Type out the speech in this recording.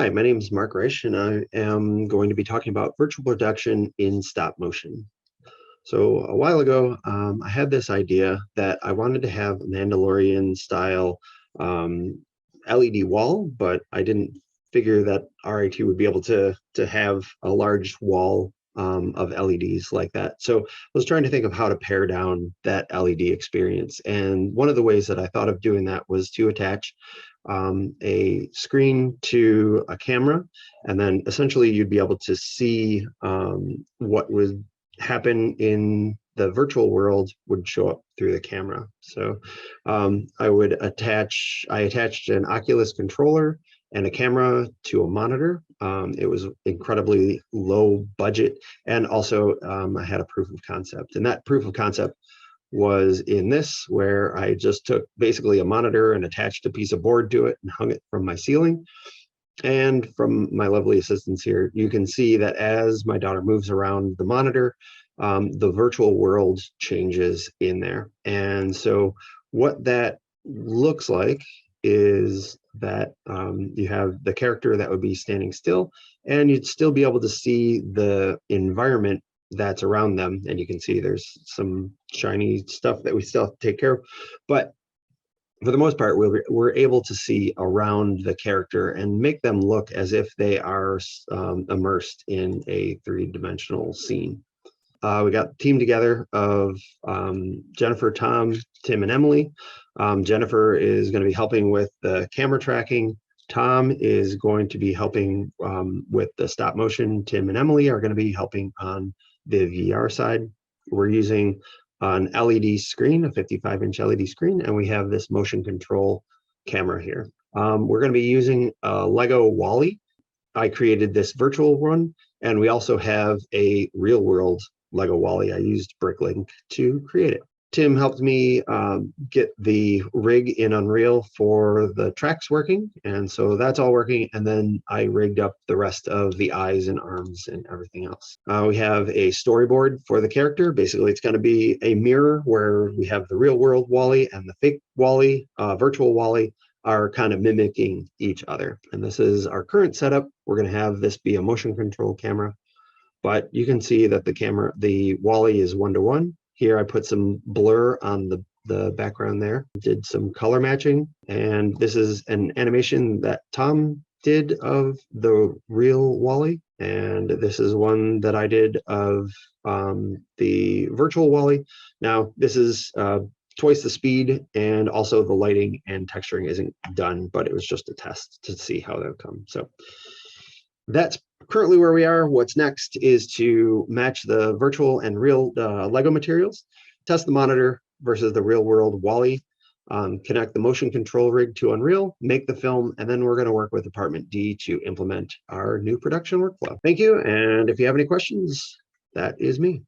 Hi, my name is Mark Reisch, and I am going to be talking about virtual production in stop motion. So a while ago, I had this idea that I wanted to have a Mandalorian style LED wall, but I didn't figure that RIT would be able to have a large wall of LEDs like that. So I was trying to think of how to pare down that LED experience. And one of the ways that I thought of doing that was to attach a screen to a camera, and then essentially you'd be able to see what would happen in the virtual world would show up through the camera. So I attached an Oculus controller and a camera to a monitor. It was incredibly low budget, and also I had a proof of concept, and that proof of concept was in this, where I just took basically a monitor and attached a piece of board to it and hung it from my ceiling. And from my lovely assistants here, you can see that as my daughter moves around the monitor, the virtual world changes in there. And so what that looks like is that you have the character that would be standing still, and you'd still be able to see the environment that's around them. And you can see there's some shiny stuff that we still have to take care of. But for the most part, we're able to see around the character and make them look as if they are immersed in a three-dimensional scene. We got a team together of Jennifer, Tom, Tim, and Emily. Jennifer is going to be helping with the camera tracking. Tom is going to be helping with the stop motion. Tim and Emily are going to be helping on the VR side. We're using an LED screen, a 55-inch LED screen, and we have this motion control camera here. We're going to be using a Lego Wall-E. I created this virtual one, and we also have a real-world Lego Wall-E. I used Bricklink to create it. Tim helped me get the rig in Unreal for the tracks working, and so that's all working. And then I rigged up the rest of the eyes and arms and everything else. We have a storyboard for the character. Basically, it's going to be a mirror where we have the real world Wall-E and the fake Wall-E, virtual Wall-E, are kind of mimicking each other. And this is our current setup. We're going to have this be a motion control camera, but you can see that the Wall-E is 1-to-1. Here I put some blur on the background there, did some color matching, and this is an animation that Tom did of the real Wall-E, and this is one that I did of the virtual Wall-E. Now this is twice the speed, and also the lighting and texturing isn't done, but it was just a test to see how that would come. So that's currently where we are. What's next is to match the virtual and real Lego materials, test the monitor versus the real world Wall-E, connect the motion control rig to Unreal, make the film, and then we're going to work with Department D to implement our new production workflow. Thank you, and if you have any questions, that is me.